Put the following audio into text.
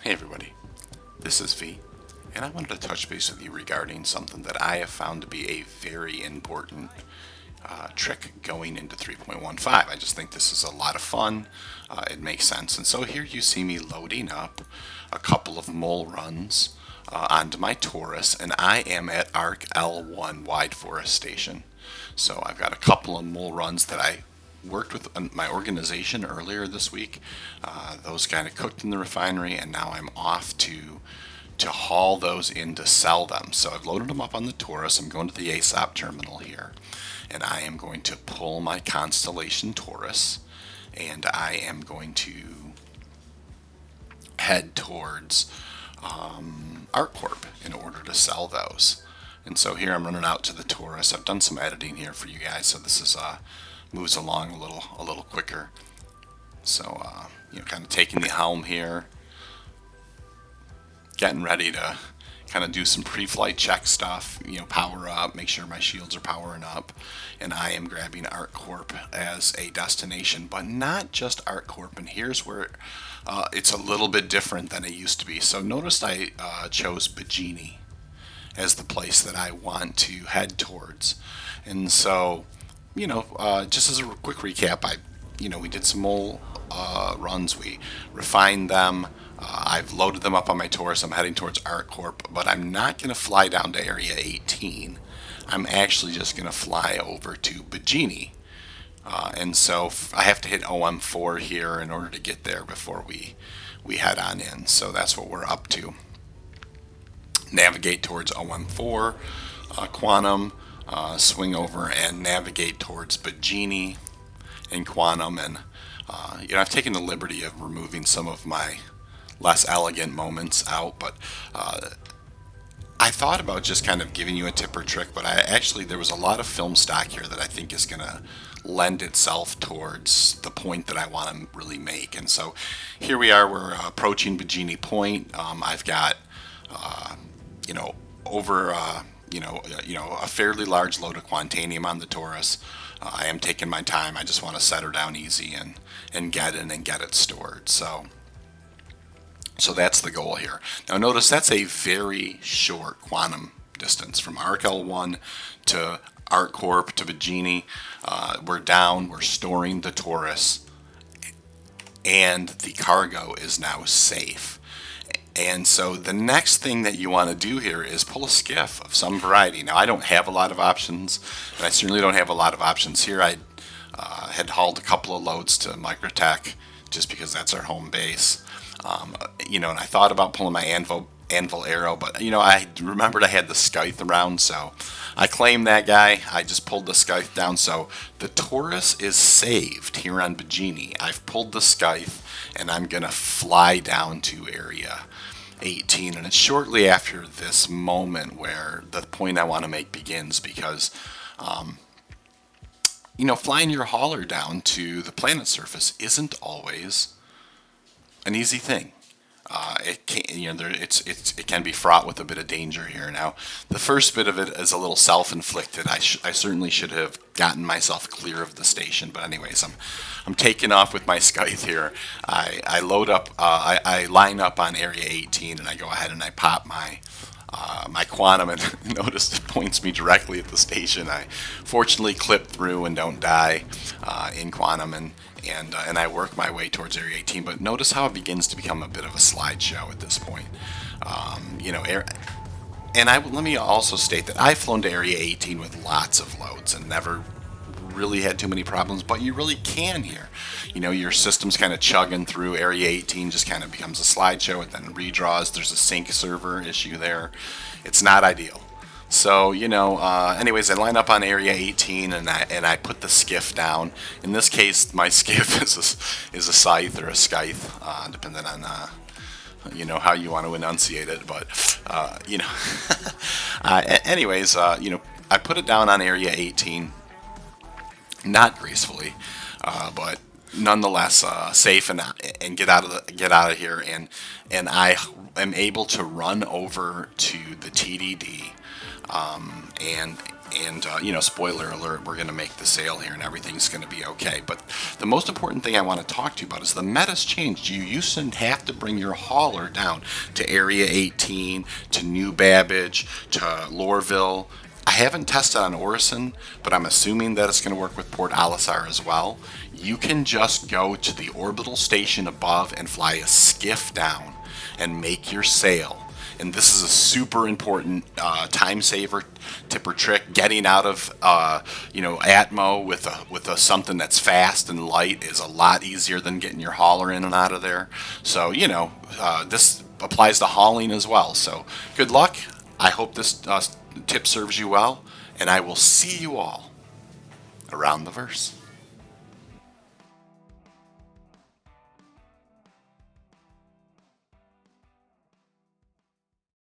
Hey everybody, this is V, and I wanted to touch base with you regarding something that I have found to be a very important trick going into 3.15. I just think this is a lot of fun. It makes sense. And so here you see me loading up a couple of mole runs onto my Taurus, and I am at Arc L1 Wide Forest Station. So I've got a couple of mole runs that I worked with my organization earlier this week. Those kind of cooked in the refinery, and now I'm off to haul those in to sell them. So I've loaded them up on the Taurus. I'm going to the ASOP terminal here, and I am going to pull my Constellation Taurus, and I am going to head towards ArcCorp in order to sell those. And so here I'm running out to the Taurus. I've done some editing here for you guys, so this is moves along a little quicker. So kind of taking the helm here, getting ready to kind of do some pre-flight check stuff, power up, make sure my shields are powering up, and I am grabbing ArcCorp as a destination, but not just ArcCorp. And here's where it's a little bit different than it used to be. So notice I chose Bajini as the place that I want to head towards. And so, just as a quick recap, we did some mole runs. We refined them. I've loaded them up on my Taurus. I'm heading towards ArcCorp, but I'm not going to fly down to Area 18. I'm actually just going to fly over to Bajini. And so I have to hit OM4 here in order to get there before we head on in. So that's what we're up to. Navigate towards OM4, Quantum, swing over and navigate towards Bajini and Quantum. And, I've taken the liberty of removing some of my less elegant moments out, but I thought about just kind of giving you a tip or trick, but there was a lot of film stock here that I think is going to lend itself towards the point that I want to really make. And so here we are, we're approaching Bajini Point. I've got, over, a fairly large load of Quantanium on the Taurus. I am taking my time. I just want to set her down easy and get in and get it stored. So that's the goal here. Now notice that's a very short quantum distance from Arc L1 to ArcCorp to Bajini. We're down, we're storing the Taurus, and the cargo is now safe. And so the next thing that you want to do here is pull a skiff of some variety. Now I don't have a lot of options, and I certainly don't have a lot of options here. I had hauled a couple of loads to Microtech just because that's our home base. And I thought about pulling my Anvil Arrow, but I remembered I had the Scythe around, so I claimed that guy. I just pulled the Scythe down. So the Taurus is saved here on Bajini. I've pulled the Scythe, and I'm gonna fly down to Area 18, and it's shortly after this moment where the point I want to make begins, because flying your hauler down to the planet surface isn't always an easy thing. It can be fraught with a bit of danger here. Now, the first bit of it is a little self-inflicted. I certainly should have gotten myself clear of the station, but anyways, I'm taking off with my Scythe here. I load up. I line up on Area 18, and I go ahead and I pop my Quantum, and notice it points me directly at the station. I fortunately clip through and don't die in Quantum, and I work my way towards Area 18. But notice how it begins to become a bit of a slideshow at this point. Let me also state that I've flown to Area 18 with lots of loads and never really had too many problems, but you really can here. Your system's kind of chugging through. Area 18 just kind of becomes a slideshow. It then redraws. There's a sync server issue there. It's not ideal. So, anyways, I line up on Area 18, and I put the skiff down. In this case, my skiff is a Scythe or a Scythe, depending on how you want to enunciate it. But anyways, I put it down on Area 18, not gracefully, but nonetheless safe, and get out of here, and I am able to run over to the TDD, And, spoiler alert, we're going to make the sail here and everything's going to be okay. But the most important thing I want to talk to you about is the meta's changed. You used to have to bring your hauler down to Area 18, to New Babbage, to Lorville. I haven't tested on Orison, but I'm assuming that it's going to work with Port Alisar as well. You can just go to the orbital station above and fly a skiff down and make your sail. And this is a super important time saver, tip or trick. Getting out of Atmo with a something that's fast and light is a lot easier than getting your hauler in and out of there. So this applies to hauling as well. So good luck. I hope this tip serves you well, and I will see you all around the verse.